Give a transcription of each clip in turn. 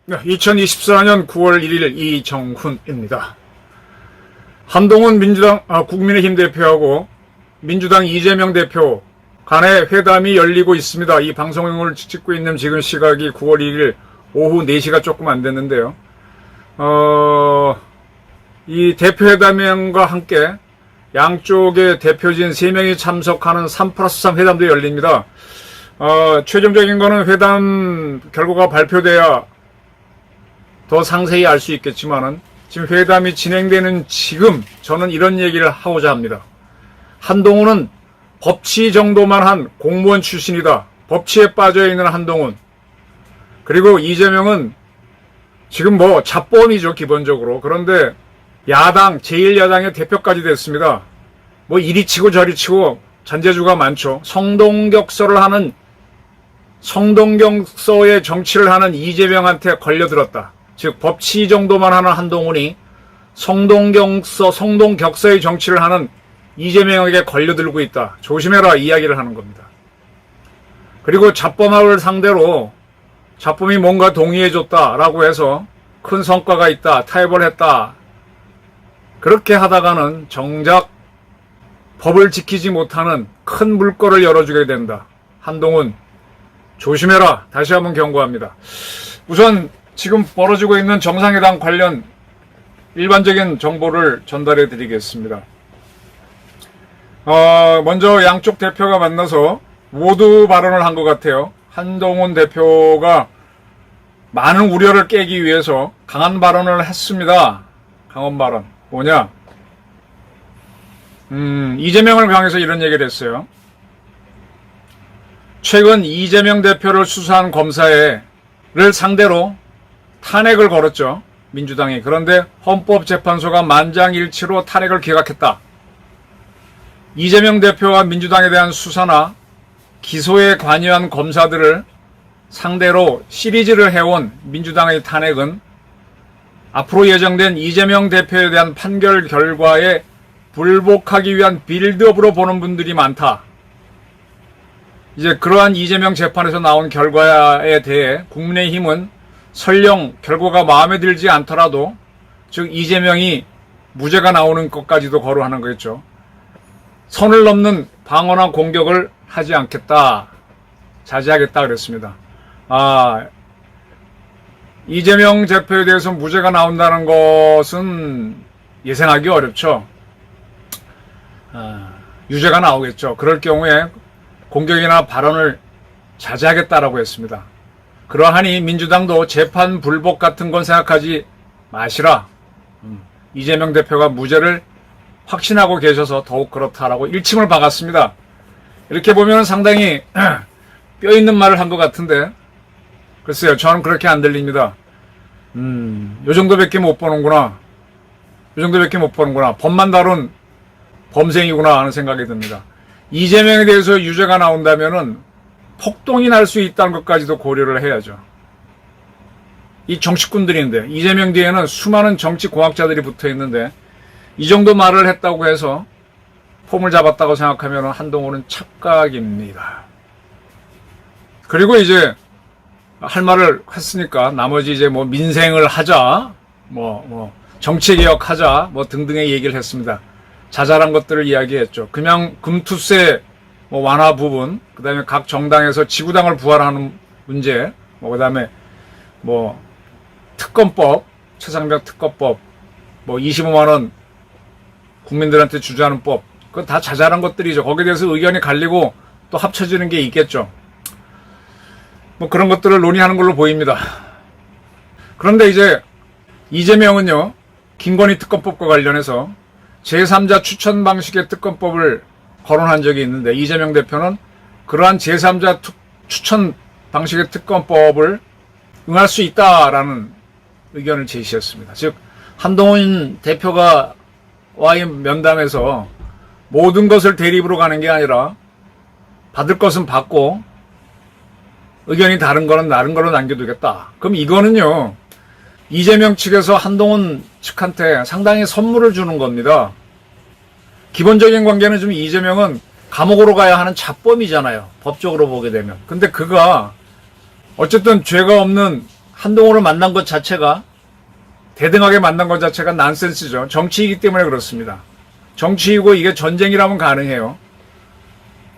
네, 2024년 9월 1일 이정훈입니다. 한동훈 국민의힘 대표하고 민주당 이재명 대표 간의 회담이 열리고 있습니다. 이 방송을 찍고 있는 지금 시각이 9월 1일 오후 4시가 조금 안 됐는데요. 이 대표회담과 함께 양쪽의 대표진 3명이 참석하는 3+3 회담도 열립니다. 최종적인 거는 회담 결과가 발표돼야 더 상세히 알 수 있겠지만은 지금 회담이 진행되는 지금 저는 이런 얘기를 하고자 합니다. 한동훈은 법치 정도만 한 공무원 출신이다. 법치에 빠져있는 한동훈. 그리고 이재명은 지금 뭐 잡범이죠, 기본적으로. 그런데 야당, 제1야당의 대표까지 됐습니다. 뭐 이리 치고 저리 치고 잔재주가 많죠. 성동격서의 정치를 하는 이재명한테 걸려들었다. 즉 법치 정도만 하는 한동훈이 성동격서의 정치를 하는 이재명에게 걸려들고 있다. 조심해라 이야기를 하는 겁니다. 그리고 잡범을 상대로 잡범이 뭔가 동의해줬다라고 해서 큰 성과가 있다, 타협을 했다. 그렇게 하다가는 정작 법을 지키지 못하는 큰 물꼬를 열어주게 된다. 한동훈 조심해라. 다시 한번 경고합니다. 우선 지금 벌어지고 있는 정상회담 관련 일반적인 정보를 전달해 드리겠습니다. 먼저 양쪽 대표가 만나서 모두 발언을 한 것 같아요. 한동훈 대표가 많은 우려를 깨기 위해서 강한 발언을 했습니다. 강한 발언. 뭐냐? 이재명을 향해서 이런 얘기를 했어요. 최근 이재명 대표를 수사한 검사를 상대로 탄핵을 걸었죠. 민주당이. 그런데 헌법재판소가 만장일치로 탄핵을 기각했다. 이재명 대표와 민주당에 대한 수사나 기소에 관여한 검사들을 상대로 시리즈를 해온 민주당의 탄핵은 앞으로 예정된 이재명 대표에 대한 판결 결과에 불복하기 위한 빌드업으로 보는 분들이 많다. 이제 그러한 이재명 재판에서 나온 결과에 대해 국민의힘은 설령 결과가 마음에 들지 않더라도 즉 이재명이 무죄가 나오는 것까지도 거론하는 거겠죠. 선을 넘는 방어나 공격을 하지 않겠다. 자제하겠다 그랬습니다. 이재명 대표에 대해서 무죄가 나온다는 것은 예상하기 어렵죠. 유죄가 나오겠죠. 그럴 경우에 공격이나 발언을 자제하겠다라고 했습니다. 그러하니 민주당도 재판 불복 같은 건 생각하지 마시라. 이재명 대표가 무죄를 확신하고 계셔서 더욱 그렇다라고 일침을 박았습니다. 이렇게 보면 상당히 뼈 있는 말을 한 것 같은데 글쎄요, 저는 그렇게 안 들립니다. 요 정도밖에 못 보는구나. 법만 다룬 범생이구나 하는 생각이 듭니다. 이재명에 대해서 유죄가 나온다면은 폭동이 날 수 있다는 것까지도 고려를 해야죠. 이 정치꾼들인데 이재명 뒤에는 수많은 정치공학자들이 붙어 있는데 이 정도 말을 했다고 해서 폼을 잡았다고 생각하면 한동훈은 착각입니다. 그리고 이제 할 말을 했으니까 나머지 이제 뭐 민생을 하자, 정치개혁하자, 등등의 얘기를 했습니다. 자잘한 것들을 이야기했죠. 그냥 금투세 완화 부분, 그 다음에 각 정당에서 지구당을 부활하는 문제, 그 다음에 특검법, 최상병 특검법, 25만원 국민들한테 주자는 법, 그건 다 자잘한 것들이죠. 거기에 대해서 의견이 갈리고 또 합쳐지는 게 있겠죠. 그런 것들을 논의하는 걸로 보입니다. 그런데 이제 이재명은요, 김건희 특검법과 관련해서 제3자 추천 방식의 특검법을 거론한 적이 있는데 이재명 대표는 그러한 제3자 추천 방식의 특검법을 응할 수 있다라는 의견을 제시했습니다. 즉 한동훈 대표가 와의 면담에서 모든 것을 대립으로 가는 게 아니라 받을 것은 받고 의견이 다른 거는 다른 걸로 남겨두겠다. 그럼 이거는요, 이재명 측에서 한동훈 측한테 상당히 선물을 주는 겁니다. 기본적인 관계는 좀 이재명은 감옥으로 가야 하는 자범이잖아요. 법적으로 보게 되면. 근데 그가 어쨌든 죄가 없는 한동훈을 만난 것 자체가, 대등하게 만난 것 자체가 난센스죠. 정치이기 때문에 그렇습니다. 정치이고 이게 전쟁이라면 가능해요.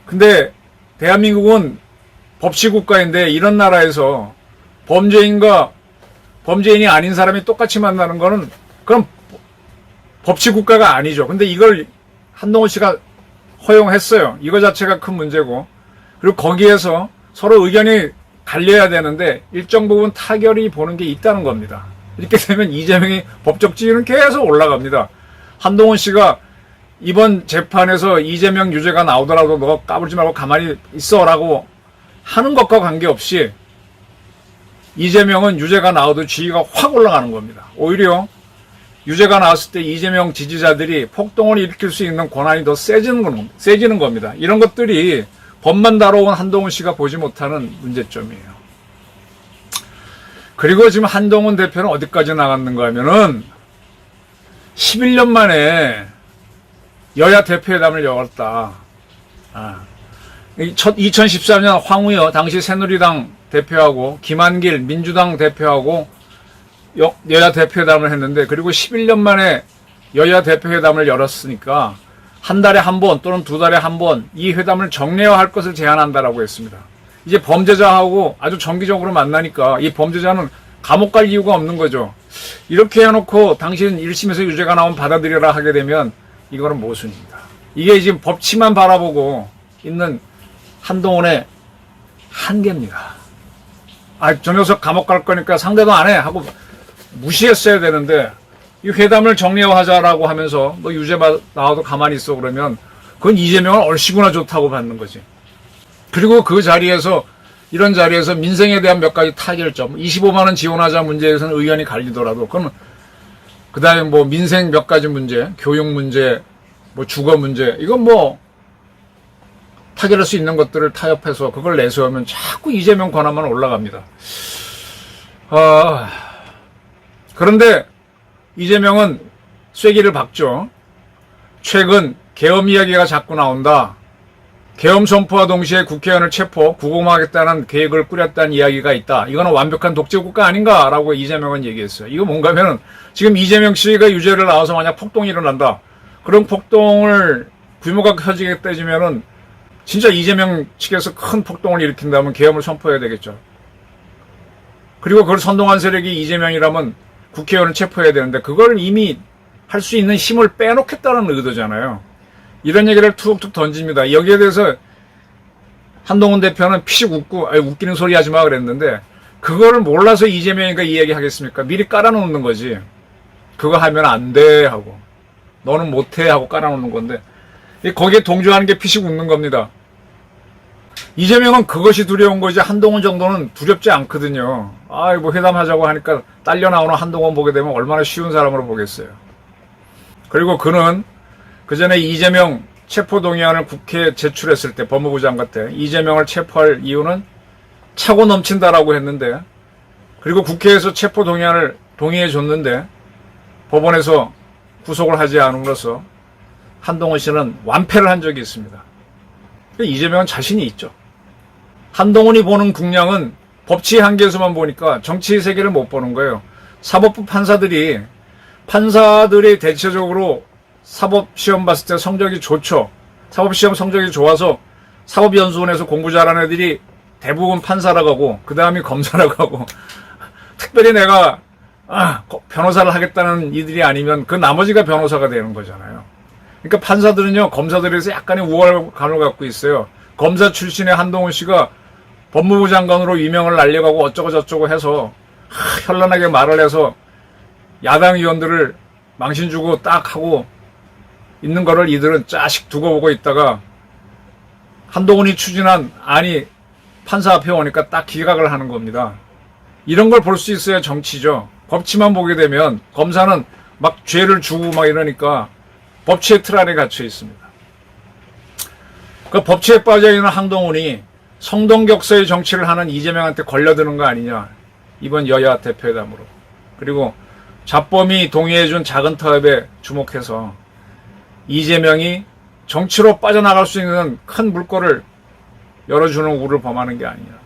근데 대한민국은 법치국가인데 이런 나라에서 범죄인과 범죄인이 아닌 사람이 똑같이 만나는 거는 그럼 법치국가가 아니죠. 근데 이걸 한동훈 씨가 허용했어요. 이거 자체가 큰 문제고, 그리고 거기에서 서로 의견이 갈려야 되는데 일정 부분 타결이 보는 게 있다는 겁니다. 이렇게 되면 이재명이 법적 지위는 계속 올라갑니다. 한동훈 씨가 이번 재판에서 이재명 유죄가 나오더라도 너 까불지 말고 가만히 있어라고 하는 것과 관계없이 이재명은 유죄가 나와도 지위가 확 올라가는 겁니다. 오히려 유죄가 나왔을 때 이재명 지지자들이 폭동을 일으킬 수 있는 권한이 더 세지는 겁니다. 이런 것들이 법만 다뤄온 한동훈 씨가 보지 못하는 문제점이에요. 그리고 지금 한동훈 대표는 어디까지 나갔는가 하면은 11년 만에 여야 대표회담을 열었다. 2013년 황우여 당시 새누리당 대표하고 김한길 민주당 대표하고 여야 대표회담을 했는데, 그리고 11년 만에 여야 대표회담을 열었으니까 한 달에 한 번 또는 두 달에 한 번 이 회담을 정례화할 것을 제안한다라고 했습니다. 이제 범죄자하고 아주 정기적으로 만나니까 이 범죄자는 감옥 갈 이유가 없는 거죠. 이렇게 해놓고 당신 1심에서 유죄가 나오면 받아들여라 하게 되면 이거는 모순입니다. 이게 지금 법치만 바라보고 있는 한동훈의 한계입니다. 저 녀석 감옥 갈 거니까 상대도 안 해 하고 무시했어야 되는데, 이 회담을 정례화하자라고 하면서 너 유죄 나와도 가만히 있어 그러면 그건 이재명은 얼씨구나 좋다고 받는 거지. 그리고 그 자리에서, 이런 자리에서 민생에 대한 몇 가지 타결점, 25만 원 지원하자 문제에서는 의견이 갈리더라도 그건 그다음에 뭐 민생 몇 가지 문제, 교육 문제, 뭐 주거 문제, 이건 뭐 타결할 수 있는 것들을 타협해서 그걸 내세우면 자꾸 이재명 권한만 올라갑니다. 그런데 이재명은 쐐기를 박죠. 최근 계엄 이야기가 자꾸 나온다. 계엄 선포와 동시에 국회의원을 체포, 구금하겠다는 계획을 꾸렸다는 이야기가 있다. 이거는 완벽한 독재국가 아닌가라고 이재명은 얘기했어요. 이거 뭔가 하면은 지금 이재명 씨가 유죄를 나와서 만약 폭동이 일어난다. 그런 폭동을 규모가 커지게 따지면은 진짜 이재명 측에서 큰 폭동을 일으킨다면 계엄을 선포해야 되겠죠. 그리고 그걸 선동한 세력이 이재명이라면 국회의원을 체포해야 되는데 그걸 이미 할 수 있는 힘을 빼놓겠다는 의도잖아요. 이런 얘기를 툭툭 던집니다. 여기에 대해서 한동훈 대표는 피식 웃고 웃기는 소리 하지 마 그랬는데, 그거를 몰라서 이재명이가 이 얘기 하겠습니까? 미리 깔아놓는 거지. 그거 하면 안 돼 하고, 너는 못해 하고 깔아놓는 건데, 거기에 동조하는 게 피식 웃는 겁니다. 이재명은 그것이 두려운 거지 한동훈 정도는 두렵지 않거든요. 뭐 회담하자고 하니까 딸려 나오는 한동훈 보게 되면 얼마나 쉬운 사람으로 보겠어요. 그리고 그는 그 전에 이재명 체포동의안을 국회에 제출했을 때 법무부 장관 때 이재명을 체포할 이유는 차고 넘친다라고 했는데, 그리고 국회에서 체포동의안을 동의해 줬는데 법원에서 구속을 하지 않음으로써 한동훈 씨는 완패를 한 적이 있습니다. 이재명은 자신이 있죠. 한동훈이 보는 국량은 법치의 한계에서만 보니까 정치의 세계를 못 보는 거예요. 사법부 판사들이 대체적으로 사법시험 봤을 때 성적이 좋죠. 사법시험 성적이 좋아서 사법연수원에서 공부 잘하는 애들이 대부분 판사라고 하고 그 다음이 검사라고 하고 특별히 내가 변호사를 하겠다는 이들이 아니면 그 나머지가 변호사가 되는 거잖아요. 그러니까 판사들은요, 검사들에서 약간의 우월감을 갖고 있어요. 검사 출신의 한동훈 씨가 법무부 장관으로 위명을 날려가고 어쩌고 저쩌고 해서 현란하게 말을 해서 야당 의원들을 망신 주고 딱 하고 있는 거를 이들은 짜식 두고 보고 있다가 한동훈이 추진한 안이 판사 앞에 오니까 딱 기각을 하는 겁니다. 이런 걸 볼 수 있어야 정치죠. 법치만 보게 되면 검사는 막 죄를 주고 막 이러니까 법치의 틀 안에 갇혀 있습니다. 그 법치에 빠져있는 한동훈이 성동격서의 정치를 하는 이재명한테 걸려드는 거 아니냐, 이번 여야 대표회담으로. 그리고 잡범이 동의해준 작은 타협에 주목해서 이재명이 정치로 빠져나갈 수 있는 큰 물꼬를 열어주는 우를 범하는 게 아니냐.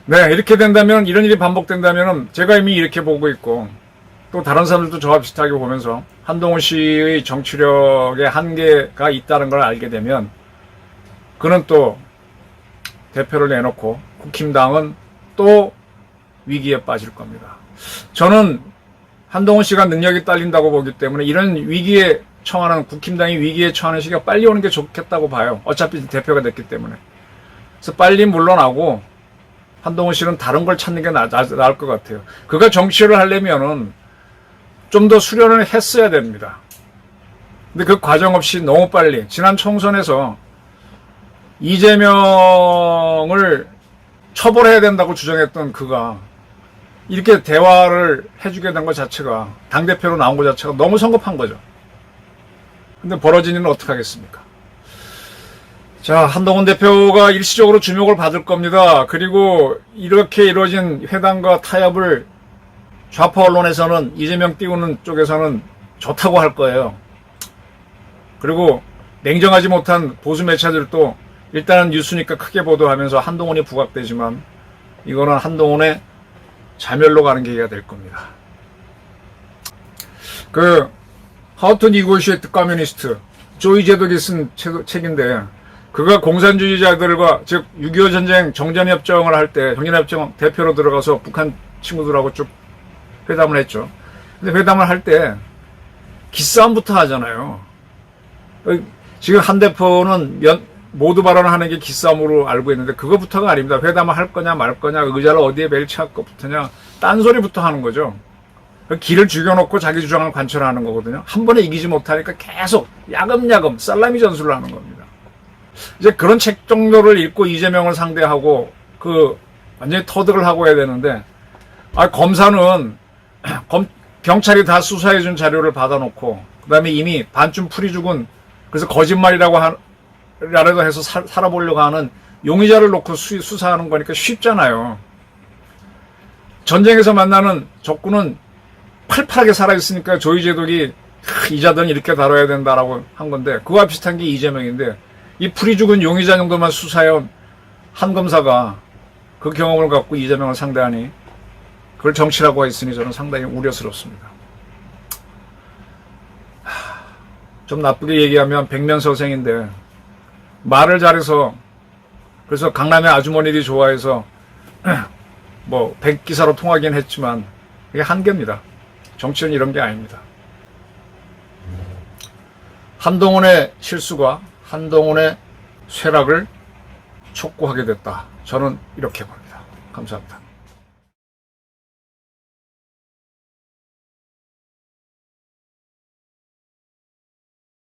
네, 이렇게 된다면, 이런 일이 반복된다면 제가 이미 이렇게 보고 있고 또 다른 사람들도 저와 비슷하게 보면서 한동훈 씨의 정치력의 한계가 있다는 걸 알게 되면 그는 또 대표를 내놓고 국힘당은 또 위기에 빠질 겁니다. 저는 한동훈 씨가 능력이 딸린다고 보기 때문에 이런 위기에 처하는, 국힘당이 위기에 처하는 시기가 빨리 오는 게 좋겠다고 봐요. 어차피 대표가 됐기 때문에. 그래서 빨리 물러나고 한동훈 씨는 다른 걸 찾는 게 나을 것 같아요. 그가 정치를 하려면은 좀 더 수련을 했어야 됩니다. 근데 그 과정 없이 너무 빨리, 지난 총선에서 이재명을 처벌해야 된다고 주장했던 그가 이렇게 대화를 해주게 된 것 자체가, 당대표로 나온 것 자체가 너무 성급한 거죠. 근데 벌어진 일은 어떻게 하겠습니까? 자, 한동훈 대표가 일시적으로 주목을 받을 겁니다. 그리고 이렇게 이루어진 회담과 타협을 좌파 언론에서는, 이재명 띄우는 쪽에서는 좋다고 할 거예요. 그리고 냉정하지 못한 보수 매체들도 일단은 뉴스니까 크게 보도하면서 한동훈이 부각되지만 이거는 한동훈의 자멸로 가는 계기가 될 겁니다. How to Negotiate Communist, 조이 제독이 쓴 책인데, 그가 공산주의자들과, 즉 6.25 전쟁 정전협정을 할 때, 정전협정 대표로 들어가서 북한 친구들하고 쭉 회담을 했죠. 근데 회담을 할 때 기싸움부터 하잖아요. 지금 한 대표는 모두 발언을 하는 게 기싸움으로 알고 있는데 그거부터가 아닙니다. 회담을 할 거냐 말 거냐, 의자를 어디에 벨치할 것부터냐, 딴소리부터 하는 거죠. 길을 죽여놓고 자기 주장을 관철하는 거거든요. 한 번에 이기지 못하니까 계속 야금야금 살라미 전술을 하는 겁니다. 이제 그런 책 정도를 읽고 이재명을 상대하고 완전히 터득을 하고 해야 되는데, 검사는 경찰이 다 수사해준 자료를 받아놓고 그 다음에 이미 반쯤 풀이 죽은, 그래서 거짓말이라고 라도 해서 살아보려고 하는 용의자를 놓고 수사하는 거니까 쉽잖아요. 전쟁에서 만나는 적군은 팔팔하게 살아있으니까 조이 제독이 이자들은 이렇게 다뤄야 된다라고 한 건데, 그와 비슷한 게 이재명인데, 이 풀이 죽은 용의자 정도만 수사해온 한 검사가 그 경험을 갖고 이재명을 상대하니 그걸 정치라고 했으니 저는 상당히 우려스럽습니다. 좀 나쁘게 얘기하면 백면서생인데 말을 잘해서, 그래서 강남의 아주머니들이 좋아해서 뭐 백기사로 통하긴 했지만 이게 한계입니다. 정치는 이런 게 아닙니다. 한동훈의 실수가 한동훈의 쇠락을 촉구하게 됐다. 저는 이렇게 봅니다. 감사합니다.